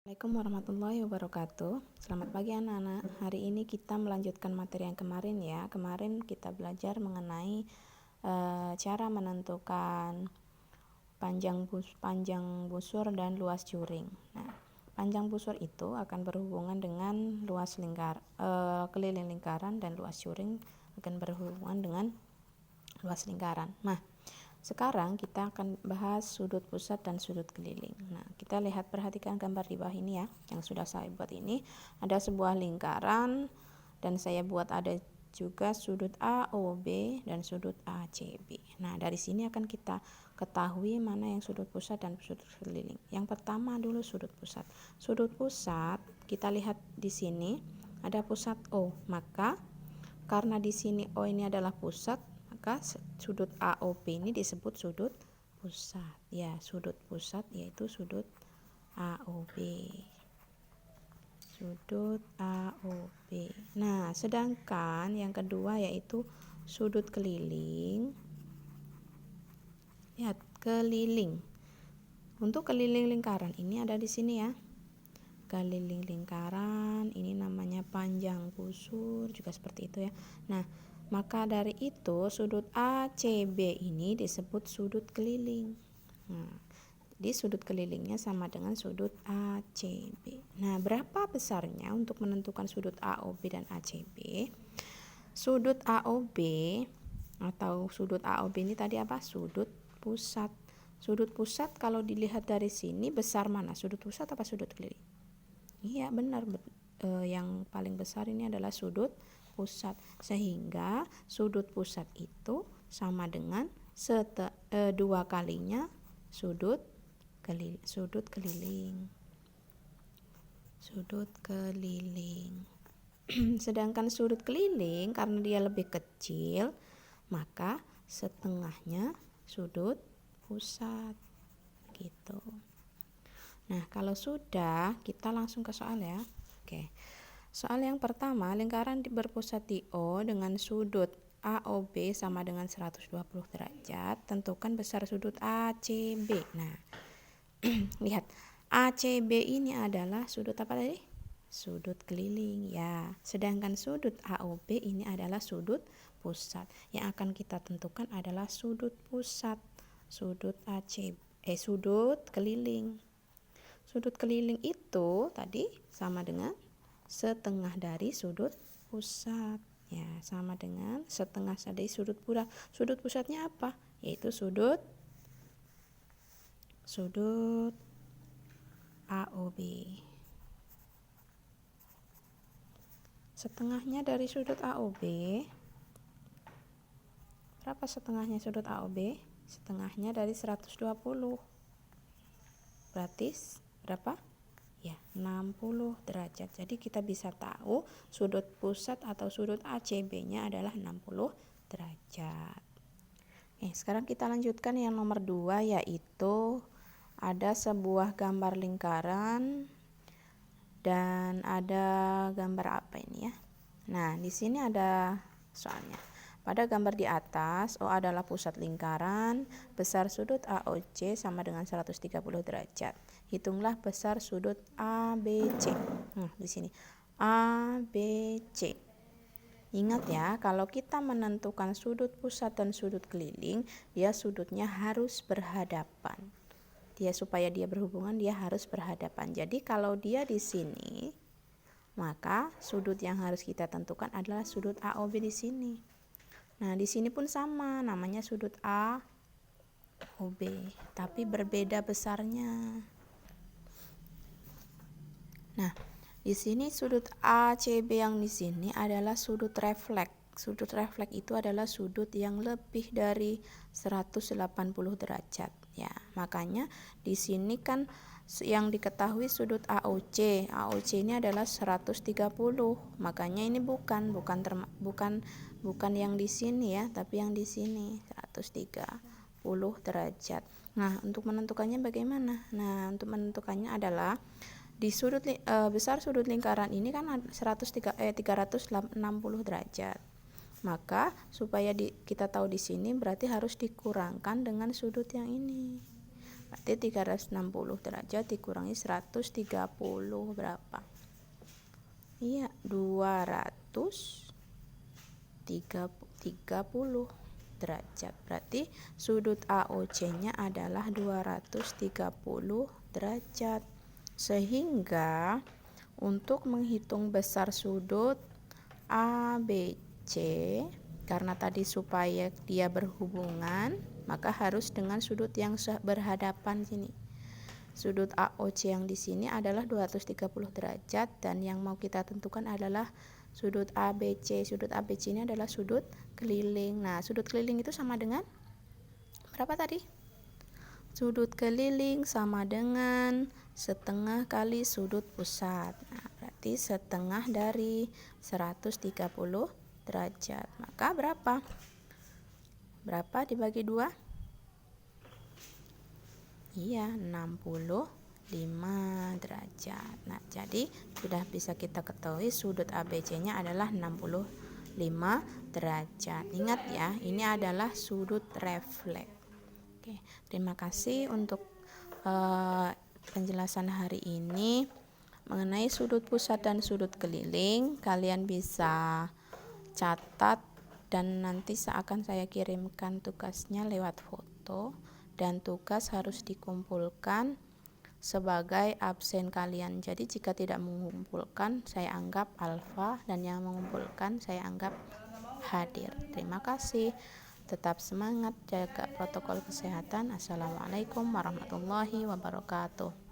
Assalamualaikum warahmatullahi wabarakatuh. Selamat pagi anak-anak. Hari ini kita melanjutkan materi yang kemarin ya. Kemarin kita belajar mengenai cara menentukan panjang busur dan luas juring. Nah, panjang busur itu akan berhubungan dengan luas keliling lingkaran, dan luas juring akan berhubungan dengan luas lingkaran. Nah, sekarang kita akan bahas sudut pusat dan sudut keliling. Nah, kita perhatikan gambar di bawah ini ya, yang sudah saya buat ini. Ada sebuah lingkaran dan saya buat ada juga sudut AOB dan sudut ACB. Nah, dari sini akan kita ketahui mana yang sudut pusat dan sudut keliling. Yang pertama dulu sudut pusat. Sudut pusat kita lihat di sini ada pusat O, maka karena di sini O ini adalah pusat, maka sudut AOB ini disebut sudut pusat. Ya, sudut pusat yaitu sudut AOB. Sudut AOB. Nah, sedangkan yang kedua yaitu sudut keliling. Lihat, keliling. Untuk keliling lingkaran ini ada di sini ya. Keliling lingkaran ini namanya panjang busur, juga seperti itu ya. Nah, maka dari itu sudut ACB ini disebut sudut keliling. Nah, jadi sudut kelilingnya sama dengan sudut ACB. Nah, berapa besarnya untuk menentukan sudut AOB dan ACB? Sudut AOB atau sudut AOB ini tadi apa? Sudut pusat. Sudut pusat kalau dilihat dari sini besar mana? Sudut pusat apa sudut keliling? Iya, benar. Yang paling besar ini adalah sudut pusat, sehingga sudut pusat itu sama dengan 2 kalinya sudut keliling. Sedangkan sudut keliling karena dia lebih kecil, maka setengahnya sudut pusat gitu. Nah, kalau sudah, kita langsung ke soal ya. Oke. Soal yang pertama, lingkaran berpusat di O dengan sudut AOB sama dengan 120 derajat. Tentukan besar sudut ACB. Nah, lihat, ACB ini adalah sudut apa tadi? Sudut keliling ya. Sedangkan sudut AOB ini adalah sudut pusat. Yang akan kita tentukan adalah sudut pusat. Sudut keliling. Sudut keliling itu tadi sama dengan setengah dari sudut pusat. Ya, sama dengan setengah dari sudut pusat. Sudut pusatnya apa? Yaitu sudut AOB. Setengahnya dari sudut AOB. Berapa setengahnya sudut AOB? Setengahnya dari 120. Berarti berapa? Ya, 60 derajat. Jadi kita bisa tahu sudut pusat atau sudut ACB-nya adalah 60 derajat. Sekarang kita lanjutkan yang nomor 2, yaitu ada sebuah gambar lingkaran dan ada gambar apa ini ya? Nah, di sini ada soalnya. Pada gambar di atas, O adalah pusat lingkaran, besar sudut AOC sama dengan 130 derajat. Hitunglah besar sudut ABC. Nah, di sini ABC. Ingat ya, kalau kita menentukan sudut pusat dan sudut keliling, dia sudutnya harus berhadapan. Supaya dia berhubungan, dia harus berhadapan. Jadi kalau dia di sini, maka sudut yang harus kita tentukan adalah sudut AOB di sini. Nah, di sini pun sama, namanya sudut AOB, tapi berbeda besarnya. Nah, di sini sudut ACB yang di sini adalah sudut refleks. Sudut refleks itu adalah sudut yang lebih dari 180 derajat ya. Makanya di sini kan yang diketahui sudut AOC. AOC ini adalah 130. Makanya ini bukan yang di sini ya, tapi yang di sini 130 derajat. Nah, untuk menentukannya bagaimana? Nah, untuk menentukannya adalah di sudut besar sudut lingkaran ini kan 360 derajat. Maka supaya kita tahu di sini berarti harus dikurangkan dengan sudut yang ini. Berarti 360 derajat dikurangi 130 berapa? Iya, 230 derajat. Berarti sudut AOC-nya adalah 230 derajat. Sehingga untuk menghitung besar sudut ABC, karena tadi supaya dia berhubungan, maka harus dengan sudut yang berhadapan sini. Sudut AOC yang di sini adalah 230 derajat dan yang mau kita tentukan adalah sudut ABC. Sudut ABC ini adalah sudut keliling. Nah, sudut keliling itu sama dengan berapa tadi? Sudut keliling sama dengan setengah kali sudut pusat. Nah, berarti setengah dari 130 derajat. Maka berapa? Berapa dibagi 2? Iya, 65 derajat. Nah, jadi sudah bisa kita ketahui sudut ABC-nya adalah 65 derajat. Ingat ya, ini adalah sudut refleks. Oke, terima kasih untuk penjelasan hari ini mengenai sudut pusat dan sudut keliling. Kalian bisa catat dan nanti akan saya kirimkan tugasnya lewat foto. Dan tugas harus dikumpulkan sebagai absen kalian. Jadi jika tidak mengumpulkan, saya anggap alfa, dan yang mengumpulkan saya anggap hadir. Terima kasih. Tetap semangat, jaga protokol kesehatan. Assalamualaikum warahmatullahi wabarakatuh.